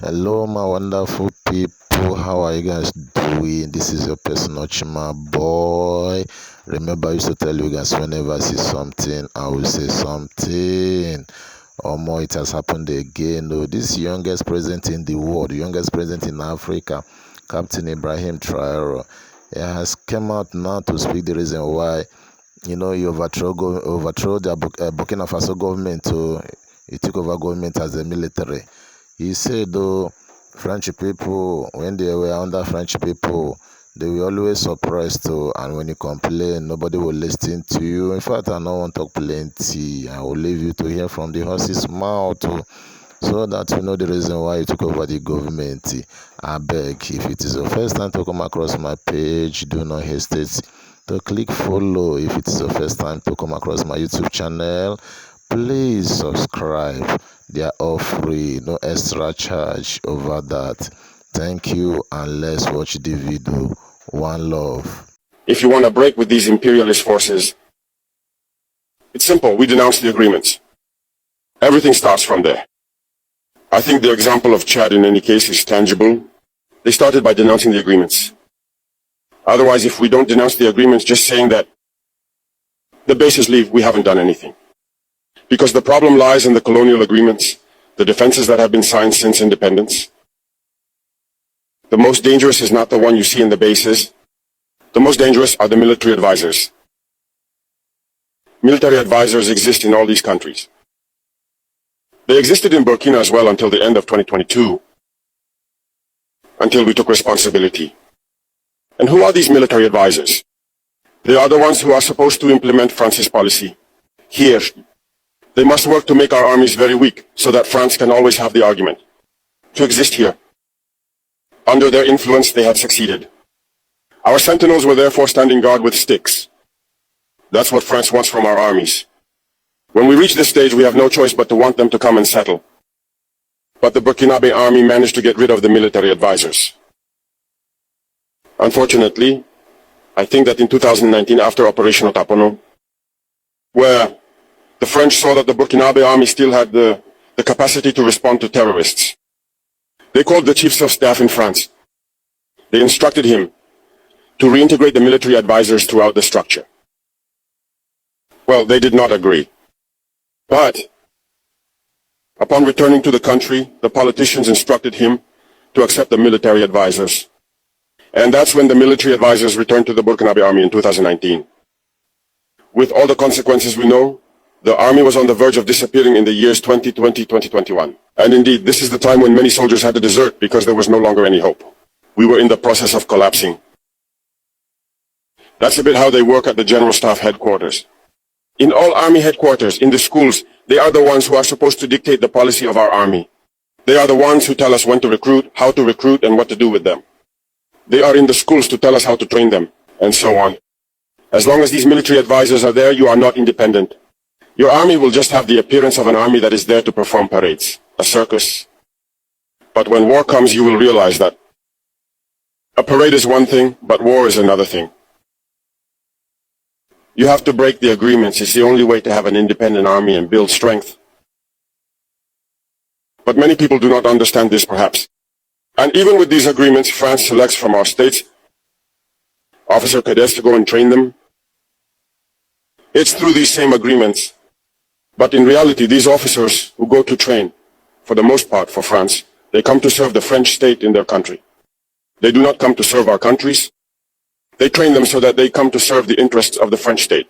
Hello, my wonderful people. How are you guys doing? This is your person Ochima boy. Remember, I used to tell you guys whenever I see something, I will say something. Or more, it has happened again. No, this youngest president in the world, youngest president in Africa, Captain Ibrahim Traoré, has come out now to speak the reason why he overthrew the Burkina Faso government. He took over government as a military. He said, though, French people, when they were under French people, they were always suppressed, and when you complain, nobody will listen to you. In fact, I don't want to talk plenty. I will leave you to hear from the horse's mouth, so that you know the reason why you took over the government. I beg, if it is your first time to come across my page, do not hesitate to click follow. If it is your first time to come across my YouTube channel, please subscribe. They are all free, no extra charge over that. Thank you, and let's watch the video. One love. If you want to break with these imperialist forces, it's simple. We denounce the agreements. Everything starts from there. I think the example of Chad in any case is tangible. They started by denouncing the agreements. Otherwise, if we don't denounce the agreements, just saying that the bases leave, we haven't done anything. Because the problem lies in the colonial agreements, the defenses that have been signed since independence. The most dangerous is not the one you see in the bases. The most dangerous are the military advisors. Military advisors exist in all these countries. They existed in Burkina as well until the end of 2022, until we took responsibility. And who are these military advisors? They are the ones who are supposed to implement France's policy. Here, they must work to make our armies very weak, so that France can always have the argument to exist here. Under their influence, they have succeeded. Our sentinels were therefore standing guard with sticks. That's what France wants from our armies. When we reach this stage, we have no choice but to want them to come and settle. But the Burkinabe army managed to get rid of the military advisors. Unfortunately, I think that in 2019, after Operation Otapono, where the French saw that the Burkinabe army still had the capacity to respond to terrorists, they called the chiefs of staff in France. They instructed him to reintegrate the military advisors throughout the structure. Well, they did not agree. But upon returning to the country, the politicians instructed him to accept the military advisors. And that's when the military advisors returned to the Burkinabe army in 2019. With all the consequences we know, the army was on the verge of disappearing in the years 2020-2021. And indeed, this is the time when many soldiers had to desert because there was no longer any hope. We were in the process of collapsing. That's a bit how they work at the General Staff headquarters. In all army headquarters, in the schools, they are the ones who are supposed to dictate the policy of our army. They are the ones who tell us when to recruit, how to recruit, and what to do with them. They are in the schools to tell us how to train them, and so on. As long as these military advisors are there, you are not independent. Your army will just have the appearance of an army that is there to perform parades, a circus. But when war comes, you will realize that a parade is one thing, but war is another thing. You have to break the agreements. It's the only way to have an independent army and build strength. But many people do not understand this, perhaps. And even with these agreements, France selects from our states officer cadets to go and train them. It's through these same agreements. But in reality, these officers who go to train, for the most part for France, they come to serve the French state in their country. They do not come to serve our countries. They train them so that they come to serve the interests of the French state.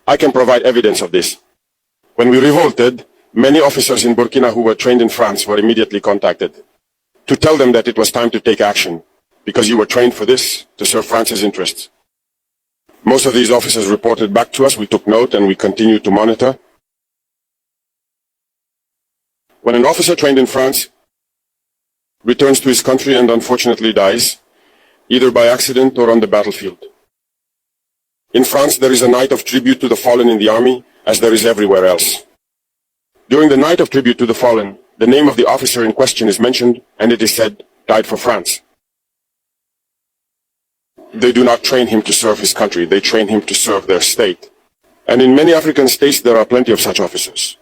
I can provide evidence of this. When we revolted, many officers in Burkina who were trained in France were immediately contacted to tell them that it was time to take action, because you were trained for this, to serve France's interests. Most of these officers reported back to us. We took note and we continued to monitor. When an officer trained in France returns to his country and unfortunately dies, either by accident or on the battlefield, in France there is a night of tribute to the fallen in the army, as there is everywhere else. During the night of tribute to the fallen, the name of the officer in question is mentioned, and it is said, died for France. They do not train him to serve his country, they train him to serve their state. And in many African states there are plenty of such officers.